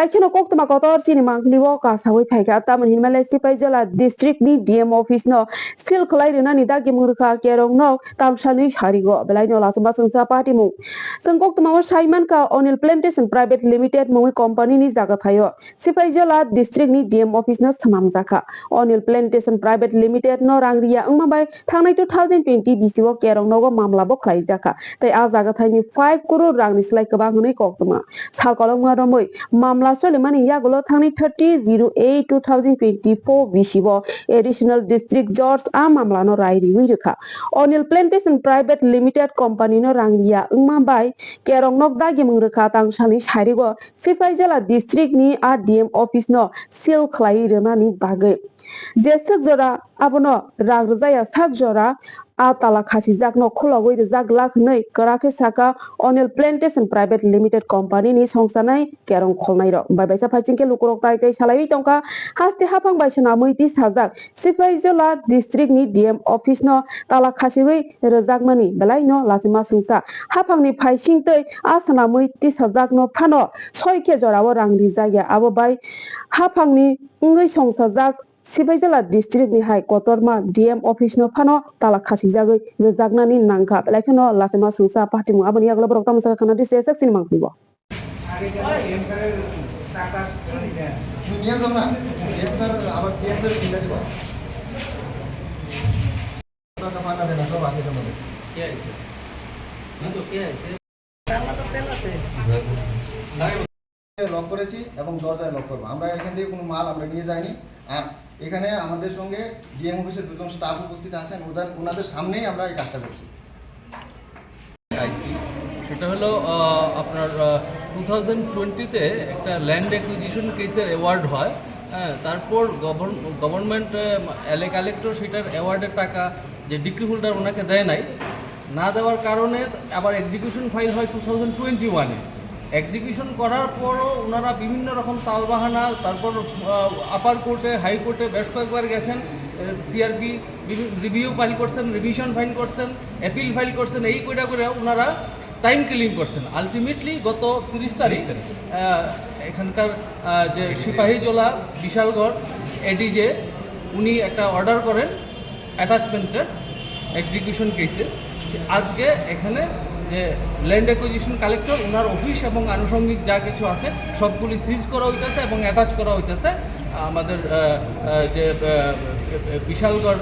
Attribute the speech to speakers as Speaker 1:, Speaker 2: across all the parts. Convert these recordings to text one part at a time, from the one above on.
Speaker 1: Belakino Koktama Kotor Cinema, Livoka, Sawi Pega, Tam Himalaya Sipajala, District ni DM office no, Silk Laidina Nida Gimurka, Kerong no, Tam Shanish Harigo, Belano Lasuma Party Mo. Sang Koktama Shaiman Ka Onil Plantation Private Limited Mui Company ni Zagathayo, Sipajala, District ni DM office no Samamzaka, Onil Plantation Private Limited no Rangria Umabai, Tanai 2020 BCO Kerong no Mamla Boklai Zaka, they are Zagathani 5 Kuru Rangis like a Banguni Koktama. Salkolong Ramoi, Mamla Solimani Yagulo Tani 3008 2024 Vishivo, Additional District George Mamlano Raidi Wiruka. Onil Plantation Private Limited Company no Rangia Umambai, Kerong Nok Dagimurka Tang Shanish Harigo, Sipajala District ni RDM Office no, Silk Lairana ni Bagay. Jesek Jora, Abono, Ragzaya Sagjora, Atala Khasizak no Kulaway the Zaglak Nay, Karake Saka, Onil Plantation Private Limited Company ni Songsanai, Kerong Kolnairo, by Sapachinke Lukurok Taite Shalawi Tonka, has the Hapang by Shanamuitis Hazak, Sipaizola District ni DM Office no, Tala Khashiwi, Razakmani, Belaino, Lazima Sinsa, Hapang ni Paishinte, Asanamuitis Hazak no Pano, Soike Jora Rangrizaya, Abo by Hapang ni English Songsazak. Sipajala District ni High Kotorma DM Office no Pano Tala Khasizagoi Zagnani Nangka like no Lasima Sunsa Party mu Abani Aglo Program Sakana Dis Section Mangpibo.
Speaker 2: Lock করেছি এবং দরজায় lock করব আমরা এখান থেকে কোনো মাল আমরা নিয়ে যাইনি আর এখানে আমাদের সঙ্গে ডিএম অফিসের দুজন স্টাফ উপস্থিত আছেন ওনাদের সামনেই আমরা এই কাজটা করছি
Speaker 3: আইসি সেটা হলো আপনার 2020 তে একটা ল্যান্ড অ্যাকুইজিশন কেসের অ্যাওয়ার্ড হয় হ্যাঁ তারপর গভর্নমেন্ট এলএ কালেক্টর সেটার অ্যাওয়ার্ডের টাকা যে ডিক্রি হোল্ডার ওনাকে দেয় নাই না দেওয়ার কারণে আবার এক্সিকিউশন ফাইল হয় 2021-এ এক্সিকিউশন করার পরও ওনারা বিভিন্ন রকম তালবাহানা তারপর আপার কোর্টে হাইকোর্টে বেশ কয়েকবার গেছেন সিআরপি রিভিউ ফাইল করছেন রিভিশন ফাইল করছেন অ্যাপিল ফাইল করছেন এই কইটা করে ওনারা টাইম কিলিং করছেন আলটিমেটলি গত 30 তারিখ এখানকার যে সিপাহীজলা বিশালগড় এডিজে উনি একটা অর্ডার করেন অ্যাটাচমেন্টের এক্সিকিউশন কেসে আজকে এখানে যে ল্যান্ড অ্যাকুইজিশন কালেক্টর ওনার অফিস এবং আনুষঙ্গিক যা কিছু আছে সবগুলি সিজ করা হইতেছে এবং অ্যাটাচ করা হইতেছে আমাদের যে বিশালগড়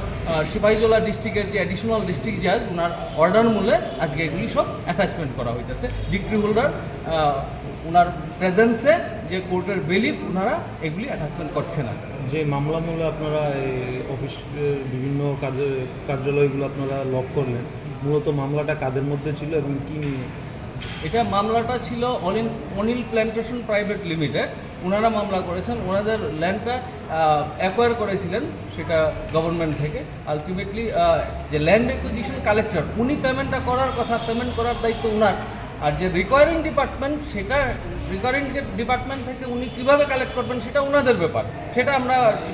Speaker 3: সিপাহীজলা ডিস্ট্রিক্টের যে অ্যাডিশনাল ডিস্ট্রিক্ট জাজ ওনার অর্ডার মূলে আজকে এগুলি সব অ্যাটাচমেন্ট করা হইতেছে ডিক্রি হোল্ডার ওনার প্রেজেন্সে যে কোর্টের বিলিফ ওনারা এগুলি অ্যাটাচমেন্ট করছে না
Speaker 4: যে মামলা মূলে আপনারা এই অফিসের বিভিন্ন কার্যালয়গুলো আপনারা লক করলেন মূলত মামলাটা কাদের মধ্যে ছিল এবং কি নিয়ে
Speaker 3: এটা মামলাটা ছিল অনিল প্ল্যান্টেশন প্রাইভেট লিমিটেড ওনারা মামলা করেছেন ওনাদের ল্যান্ডটা অ্যাকোয়ার করেছিলেন সেটা গভর্নমেন্ট থেকে আলটিমেটলি যে ল্যান্ড অ্যাকুইজিশন কালেক্টর উনি পেমেন্টটা করার কথা পেমেন্ট করার দায়িত্ব ওনার আর যে রিকোয়ারিং ডিপার্টমেন্ট সেটা রিকোয়ারিং ডিপার্টমেন্ট থেকে উনি কীভাবে কালেক্ট করবেন সেটা ওনাদের ব্যাপার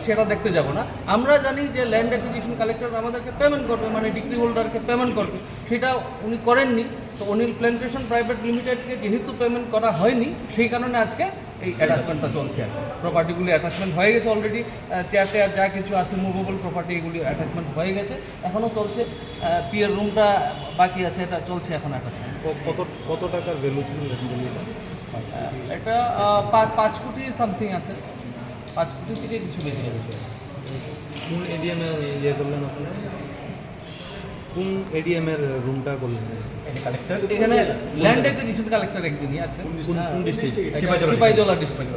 Speaker 3: সেটা দেখতে যাব না আমরা জানি যে ল্যান্ড অ্যাকুইজিশন কালেক্টর আমাদেরকে পেমেন্ট করবে মানে ডিগ্রি হোল্ডারকে পেমেন্ট করবে সেটা উনি করেননি তো অনিল প্ল্যান্টেশন প্রাইভেট লিমিটেডকে যেহেতু পেমেন্ট করা হয়নি সেই কারণে আজকে এই অ্যাটাচমেন্টটা চলছে প্রপার্টিগুলি অ্যাটাচমেন্ট হয়ে গেছে অলরেডি চেয়ার টেয়ার যা কিছু আছে মুভেবল প্রপার্টি এগুলি অ্যাটাচমেন্ট হয়ে গেছে এখনও চলছে পিএর রুমটা বাকি আছে এটা চলছে এখন অ্যাটাচমেন্ট
Speaker 4: কত টাকার ভ্যালু ছিল
Speaker 3: এটা 5 কোটি সামথিং আছে 5 কোটি থেকে কিছু বেশি আছে
Speaker 4: কোন এডিএমের ইয়ে করলেন আপনারা কোন এডিএমের রুমটা করলেন
Speaker 3: এখানে ল্যান্ড অ্যাকুইজিশন কালেক্টর একজনই আছে
Speaker 4: কোন ডিস্ট্রিক্ট
Speaker 3: সিপাহীজলা ডিস্ট্রিক্ট